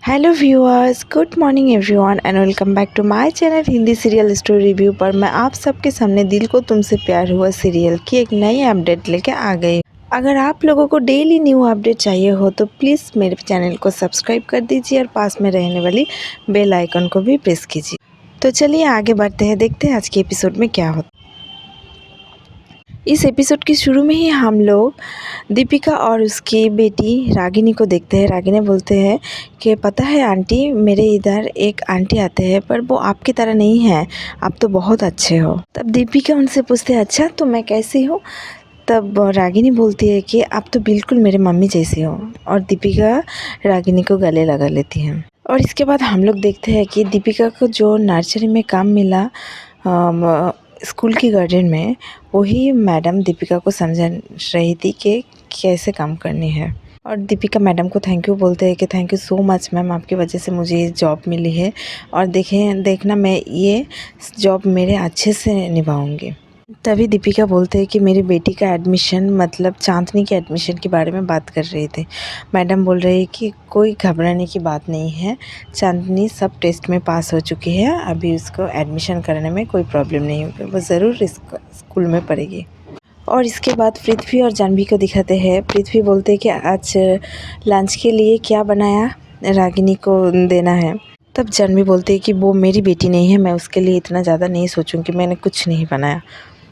Hello viewers, good morning everyone and welcome back to my channel Hindi serial story review पर मैं आप सबके सामने दिल को तुमसे प्यार हुआ सीरियल की एक नई अपडेट लेके आ गई। अगर आप लोगों को डेली न्यू अपडेट चाहिए हो तो प्लीज़ मेरे चैनल को सब्सक्राइब कर दीजिए और पास में रहने वाली बेल आइकन को भी प्रेस कीजिए। तो चलिए आगे बढ़ते हैं, देखते हैं आज के एपिसोड में क्या होता है। इस एपिसोड के शुरू में ही हम लोग दीपिका और उसकी बेटी रागिनी को देखते हैं। रागिनी बोलते हैं कि पता है आंटी, मेरे इधर एक आंटी आते हैं पर वो आपकी तरह नहीं है, आप तो बहुत अच्छे हो। तब दीपिका उनसे पूछते हैं अच्छा तो मैं कैसी हूँ। तब रागिनी बोलती है कि आप तो बिल्कुल मेरे मम्मी जैसी हो, और दीपिका रागिनी को गले लगा लेती है। और इसके बाद हम लोग देखते हैं कि दीपिका को जो नर्सरी में काम मिला स्कूल की गार्डन में, वही मैडम दीपिका को समझा रही थी कि कैसे काम करनी है। और दीपिका मैडम को थैंक यू बोलते हैं कि thank you so much ma'am, आपकी वजह से मुझे ये जॉब मिली है और देखना मैं ये जॉब मेरे अच्छे से निभाऊंगी। तभी दीपिका बोलते हैं कि मेरी बेटी का एडमिशन, मतलब चांदनी के एडमिशन के बारे में बात कर रहे थे। मैडम बोल रही है कि कोई घबराने की बात नहीं है, चांदनी सब टेस्ट में पास हो चुकी है, अभी उसको एडमिशन कराने में कोई प्रॉब्लम नहीं होगी, वो ज़रूर इस स्कूल में पढ़ेगी। और इसके बाद पृथ्वी और जानवी को दिखाते हैं। पृथ्वी बोलते हैं कि आज लंच के लिए क्या बनाया, रागिनी को देना है। तब जानवी बोलती है कि वो मेरी बेटी नहीं है, मैं उसके लिए इतना ज़्यादा नहीं सोचूंगी, मैंने कुछ नहीं बनाया।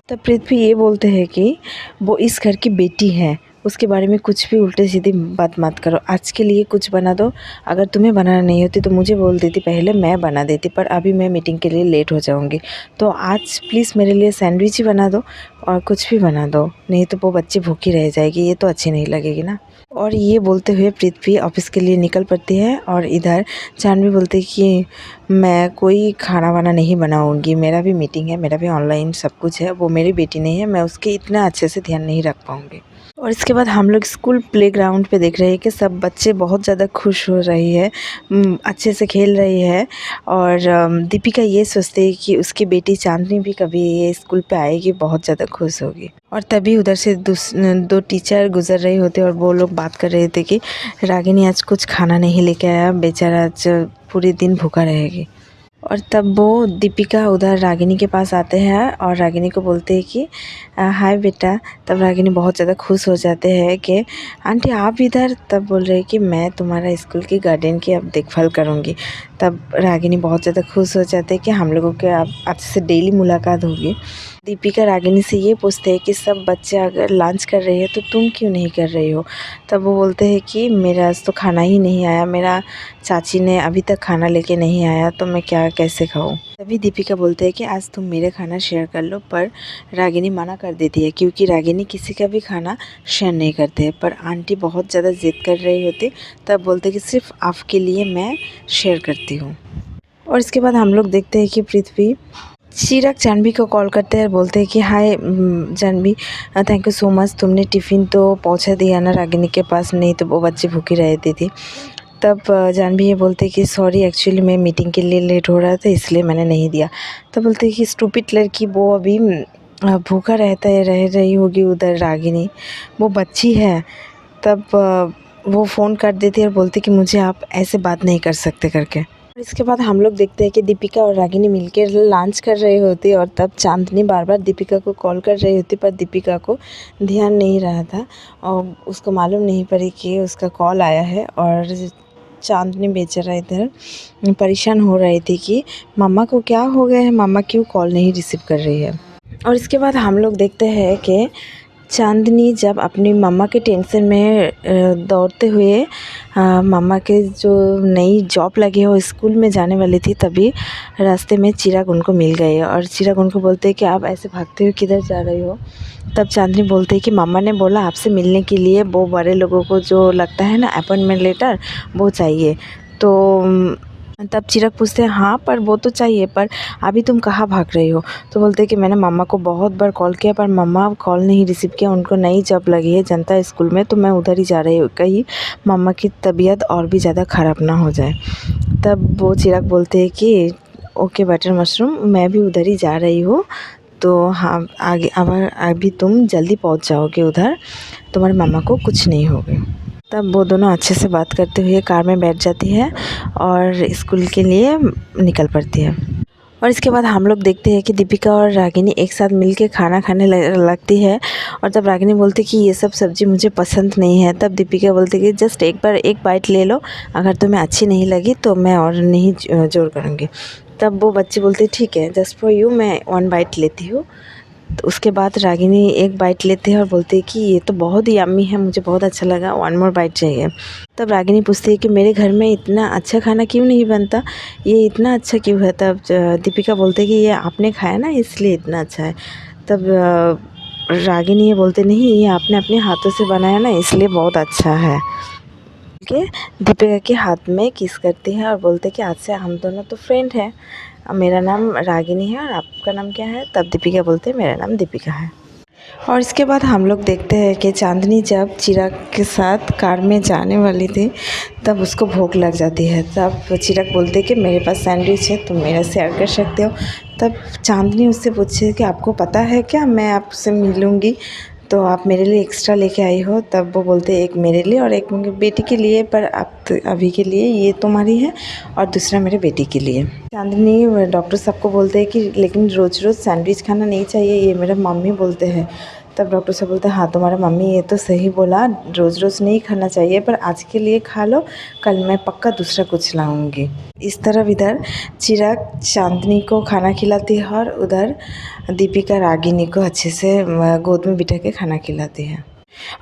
तब पृथ्वी ये बोलते हैं कि वो इस घर की बेटी है, उसके बारे में कुछ भी उल्टे सीधी बात मत करो, आज के लिए कुछ बना दो। अगर तुम्हें बनाना नहीं होती तो मुझे बोल देती, पहले मैं बना देती, पर अभी मैं मीटिंग के लिए लेट हो जाऊंगी, तो आज प्लीज़ मेरे लिए सैंडविच ही बना दो और कुछ भी बना दो, नहीं तो वो बच्ची भूखी रह जाएगी, ये तो अच्छी नहीं लगेगी ना। और ये बोलते हुए पृथ्वी ऑफिस के लिए निकल पड़ती है। और इधर जानवी बोलती है कि मैं कोई खाना वाना नहीं बनाऊंगी, मेरा भी मीटिंग है, मेरा भी ऑनलाइन सब कुछ है, वो मेरी बेटी नहीं है, मैं उसके इतना अच्छे से ध्यान नहीं रख पाऊंगी। और इसके बाद हम लोग स्कूल प्लेग्राउंड पे देख रहे हैं कि सब बच्चे बहुत ज़्यादा खुश हो रही है, अच्छे से खेल रही है। और दीपिका ये सोचते हैं कि उसकी बेटी चांदनी भी कभी ये स्कूल पे आएगी, बहुत ज़्यादा खुश होगी। और तभी उधर से दो टीचर गुजर रहे होते और वो लोग बात कर रहे थे कि रागिनी आज कुछ खाना नहीं लेके आया, बेचारा आज पूरे दिन भूखा रहेगी। और तब वो दीपिका उधर रागिनी के पास आते हैं और रागिनी को बोलते हैं कि हाय बेटा। तब रागिनी बहुत ज़्यादा खुश हो जाते हैं कि आंटी आप इधर। तब बोल रहे हैं कि मैं तुम्हारा स्कूल की गार्डन की अब देखभाल करूँगी। तब रागिनी बहुत ज़्यादा खुश हो जाते हैं कि हम लोगों के अब आज से डेली मुलाकात होगी। दीपिका रागिनी से ये पूछते हैं कि सब बच्चे अगर लंच कर रहे हैं तो तुम क्यों नहीं कर रही हो। तब वो बोलते हैं कि मेरा आज तो खाना ही नहीं आया, मेरा चाची ने अभी तक खाना लेके नहीं आया, तो मैं क्या कैसे खाऊं। तभी दीपिका बोलते हैं कि आज तुम मेरे खाना शेयर कर लो, पर रागिनी मना कर देती है क्योंकि रागिनी किसी का भी खाना शेयर नहीं करते हैं। पर आंटी बहुत ज़्यादा ज़िद कर रही होती, तब बोलते कि सिर्फ आपके लिए मैं शेयर करती हूँ। और इसके बाद हम लोग देखते हैं कि पृथ्वी चिराग जानवी को कॉल करते हैं और बोलते हैं कि hi Jahnavi, thank you so much, तुमने टिफ़िन तो पहुंचा दिया ना रागिनी के पास, नहीं तो वो बच्चे भूखी रहती थी। तब जानवी ये बोलते हैं कि सॉरी, एक्चुअली मैं मीटिंग के लिए लेट हो रहा था इसलिए मैंने नहीं दिया। तब बोलते हैं कि स्टूपिड लड़की, वो अभी भूखा रह रही होगी उधर रागिनी, वो बच्ची है। तब वो फ़ोन कर देती है और बोलती कि मुझे आप ऐसे बात नहीं कर सकते करके। इसके बाद हम लोग देखते हैं कि दीपिका और रागिनी मिलकर लंच कर रही होती और तब चांदनी बार बार दीपिका को कॉल कर रही होती, पर दीपिका को ध्यान नहीं रहा था और उसको मालूम नहीं पड़ी कि उसका कॉल आया है। और चांदनी बेचारा इधर परेशान हो रही थी कि मम्मा को क्या हो गया है, मम्मा क्यों कॉल नहीं रिसीव कर रही है। और इसके बाद हम लोग देखते हैं कि चांदनी जब अपनी मम्मा के टेंशन में दौड़ते हुए मम्मा के जो नई जॉब लगी हो स्कूल में जाने वाली थी, तभी रास्ते में चिराग उनको मिल गए और चिराग उनको बोलते हैं कि आप ऐसे भागते हुए किधर जा रही हो। तब चांदनी बोलते हैं कि मम्मा ने बोला आपसे मिलने के लिए, वो बड़े लोगों को जो लगता है ना अपॉइंटमेंट लेटर, वो चाहिए। तो तब चिराग पूछते हैं हाँ पर वो तो चाहिए, पर अभी तुम कहाँ भाग रही हो। तो बोलते हैं कि मैंने मम्मा को बहुत बार कॉल किया पर मम्मा कॉल नहीं रिसीव किया, उनको नई जॉब लगी है जनता स्कूल में, तो मैं उधर ही जा रही हूँ, कहीं मम्मा की तबीयत और भी ज़्यादा ख़राब ना हो जाए। तब वो चिराग बोलते हैं कि ओके बटर मशरूम, मैं भी उधर ही जा रही हूँ, तो हाँ आगे अब अभी तुम जल्दी पहुँच जाओगे उधर, तुम्हारे मम्मा को कुछ नहीं होगा। तब वो दोनों अच्छे से बात करते हुए कार में बैठ जाती है और स्कूल के लिए निकल पड़ती है। और इसके बाद हम लोग देखते हैं कि दीपिका और रागिनी एक साथ मिलके खाना खाने लगती है। और तब रागिनी बोलती कि ये सब सब्ज़ी मुझे पसंद नहीं है। तब दीपिका बोलती कि जस्ट एक बार एक बाइट ले लो, अगर तुम्हें अच्छी नहीं लगी तो मैं और नहीं जोर करूँगी। तब वो बच्ची बोलती ठीक है, जस्ट फॉर यू मैं 1 बाइट लेती हूँ। तो उसके बाद रागिनी एक बाइट लेते हैं और बोलते हैं कि ये तो बहुत ही यम्मी है, मुझे बहुत अच्छा लगा, 1 मोर बाइट चाहिए। तब रागिनी पूछती है कि मेरे घर में इतना अच्छा खाना क्यों नहीं बनता, ये इतना अच्छा क्यों है। तब दीपिका बोलते हैं कि ये आपने खाया ना इसलिए इतना अच्छा है। तब रागिनी ये बोलते नहीं, ये आपने अपने हाथों से बनाया ना इसलिए बहुत अच्छा है के दीपिका के हाथ में किस करती है और बोलते कि आज से हम दोनों तो फ्रेंड हैं, मेरा नाम रागिनी है और आपका नाम क्या है। तब दीपिका बोलते मेरा नाम दीपिका है। और इसके बाद हम लोग देखते हैं कि चांदनी जब चिराग के साथ कार में जाने वाली थी तब उसको भूख लग जाती है। तब चिराग बोलते कि मेरे पास सैंडविच है, तुम मेरा शेयर कर सकते हो। तब चांदनी उससे पूछे कि आपको पता है क्या मैं आपसे मिलूँगी, तो आप मेरे लिए एक्स्ट्रा लेके आई हो। तब वो बोलते एक मेरे लिए और एक मेरी बेटी के लिए, पर अब तो अभी के लिए ये तुम्हारी है और दूसरा मेरे बेटी के लिए। चांदनी डॉक्टर साहब को बोलते हैं कि लेकिन रोज़ रोज़ सैंडविच खाना नहीं चाहिए, ये मेरे मम्मी बोलते हैं। तब डॉक्टर साहब बोलते हैं हाँ तुम्हारा मम्मी ये तो सही बोला, रोज़ रोज़ नहीं खाना चाहिए, पर आज के लिए खा लो, कल मैं पक्का दूसरा कुछ लाऊंगी। इस तरह इधर चिराग चांदनी को खाना खिलाती है और उधर दीपिका रागिनी को अच्छे से गोद में बिठा के खाना खिलाती है।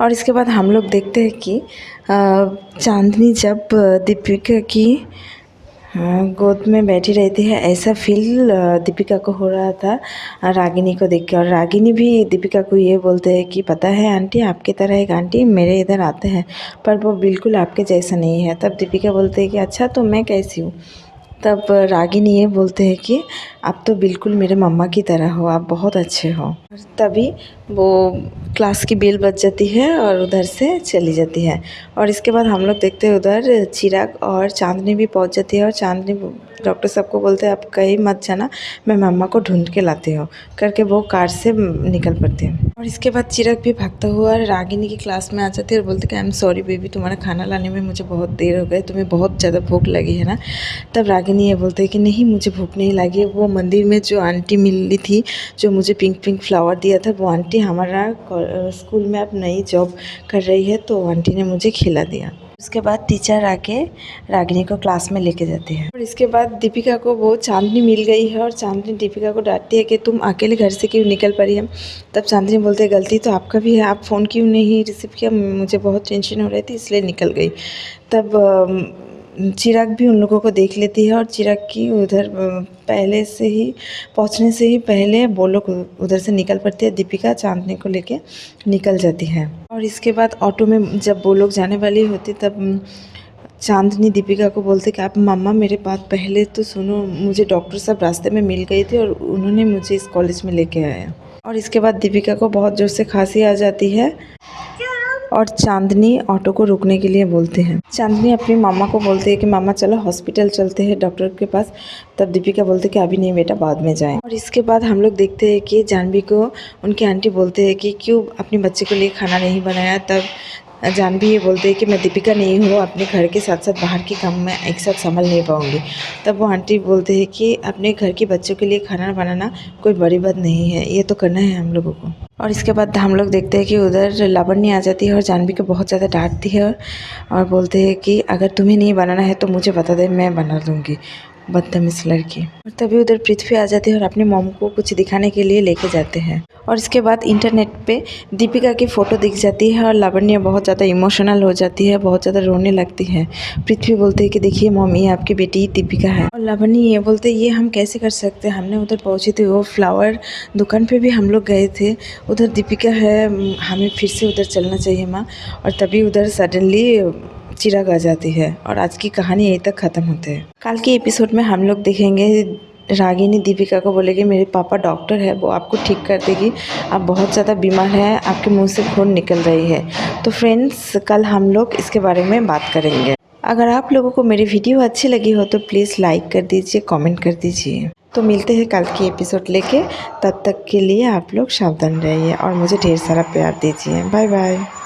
और इसके बाद हम लोग देखते हैं कि चांदनी जब दीपिका की गोद में बैठी रहती है, ऐसा फील दीपिका को हो रहा था रागिनी को देख के। और रागिनी भी दीपिका को ये बोलते हैं कि पता है आंटी, आपकी तरह एक आंटी मेरे इधर आते हैं पर वो बिल्कुल आपके जैसा नहीं है। तब दीपिका बोलते हैं कि अच्छा तो मैं कैसी हूँ। तब रागिनी ये बोलते हैं कि आप तो बिल्कुल मेरे मम्मा की तरह हो, आप बहुत अच्छे हो। तभी वो क्लास की बेल बज जाती है और उधर से चली जाती है। और इसके बाद हम लोग देखते हैं उधर चिराग और चांदनी भी पहुंच जाती है और चांदनी डॉक्टर साहब को बोलते हैं आप कहीं मत जाना, मैं मम्मा को ढूंढ के लाती हूँ करके वो कार से निकल पड़ती है। और इसके बाद चिराग भी भागता हुआ रागिनी की क्लास में आ जाती है और बोलते कि आई एम सॉरी बेबी, तुम्हारा खाना लाने में मुझे बहुत देर हो गई, तुम्हें बहुत ज़्यादा भूख लगी है ना। तब रागिनी ये बोलते हैं कि नहीं मुझे भूख नहीं लगी, वो मंदिर में जो आंटी मिली थी जो मुझे पिंक पिंक फ्लावर दिया था, वो आंटी हमारा स्कूल में अब नई जॉब कर रही है तो आंटी ने मुझे खिला दिया। उसके बाद टीचर आके रागिनी को क्लास में लेके जाती है। और इसके बाद दीपिका को वो चांदनी मिल गई है और चांदनी दीपिका को डांटती है कि तुम अकेले घर से क्यों निकल पड़ी है। तब चांदनी बोलते हैं गलती तो आपका भी है, आप फ़ोन क्यों नहीं रिसीव किया, मुझे बहुत टेंशन हो रही थी इसलिए निकल गई। तब चिराग भी उन लोगों को देख लेती है और चिराग की उधर पहले से ही पहुंचने से ही पहले वो लोग उधर से निकल पड़ते हैं, दीपिका चांदनी को लेके निकल जाती है। और इसके बाद ऑटो में जब वो लोग जाने वाली होती तब चांदनी दीपिका को बोलते कि आप मम्मा मेरे बात पहले तो सुनो, मुझे डॉक्टर साहब रास्ते में मिल गए थे और उन्होंने मुझे इस कॉलेज में लेके आया। और इसके बाद दीपिका को बहुत ज़ोर से खांसी आ जाती है और चांदनी ऑटो को रुकने के लिए बोलते हैं। चांदनी अपनी मामा को बोलती है कि मामा चलो हॉस्पिटल चलते हैं डॉक्टर के पास। तब दीपिका बोलते कि अभी नहीं बेटा, बाद में जाएं। और इसके बाद हम लोग देखते हैं कि जानवी को उनकी आंटी बोलते हैं कि क्यों अपने बच्चे के लिए खाना नहीं बनाया। तब जानवी ये बोलते हैं कि मैं दीपिका नहीं हूँ, अपने घर के साथ साथ बाहर के काम में एक साथ संभाल नहीं पाऊँगी। तब वो आंटी बोलते हैं कि अपने घर के बच्चों के लिए खाना बनाना कोई बड़ी बात नहीं है, ये तो करना है हम लोगों को। और इसके बाद हम लोग देखते हैं कि उधर लावण्य आ जाती है और जानवी को बहुत ज़्यादा डांटती है और बोलते हैं कि अगर तुम्हें नहीं बनाना है तो मुझे बता दे, मैं बना दूँगी, बदतमीज लड़की। और तभी उधर पृथ्वी आ जाती है और अपनी मॉम को कुछ दिखाने के लिए लेके जाते हैं। और इसके बाद इंटरनेट पे दीपिका की फ़ोटो दिख जाती है और लावण्य बहुत ज़्यादा इमोशनल हो जाती है, बहुत ज़्यादा रोने लगती है। पृथ्वी बोलते हैं कि देखिए मॉम, ये आपकी बेटी दीपिका है। और लावण्य ये बोलते ये हम कैसे कर सकते हैं, हमने उधर पहुँचे थे, वो फ्लावर दुकान पे भी हम लोग गए थे, उधर दीपिका है, हमें फिर से उधर चलना चाहिए माँ। और तभी उधर सडनली चिराग आ जाती है और आज की कहानी यहीं तक ख़त्म होती है। कल के एपिसोड में हम लोग देखेंगे रागिनी दीपिका को बोलेगी मेरे पापा डॉक्टर है, वो आपको ठीक कर देगी, आप बहुत ज़्यादा बीमार हैं, आपके मुंह से खून निकल रही है। तो फ्रेंड्स कल हम लोग इसके बारे में बात करेंगे। अगर आप लोगों को मेरी वीडियो अच्छी लगी हो तो प्लीज़ लाइक कर दीजिए, कमेंट कर दीजिए। तो मिलते हैं कल की एपिसोड लेके, तब तक के लिए आप लोग सावधान रहिए और मुझे ढेर सारा प्यार दीजिए। Bye bye.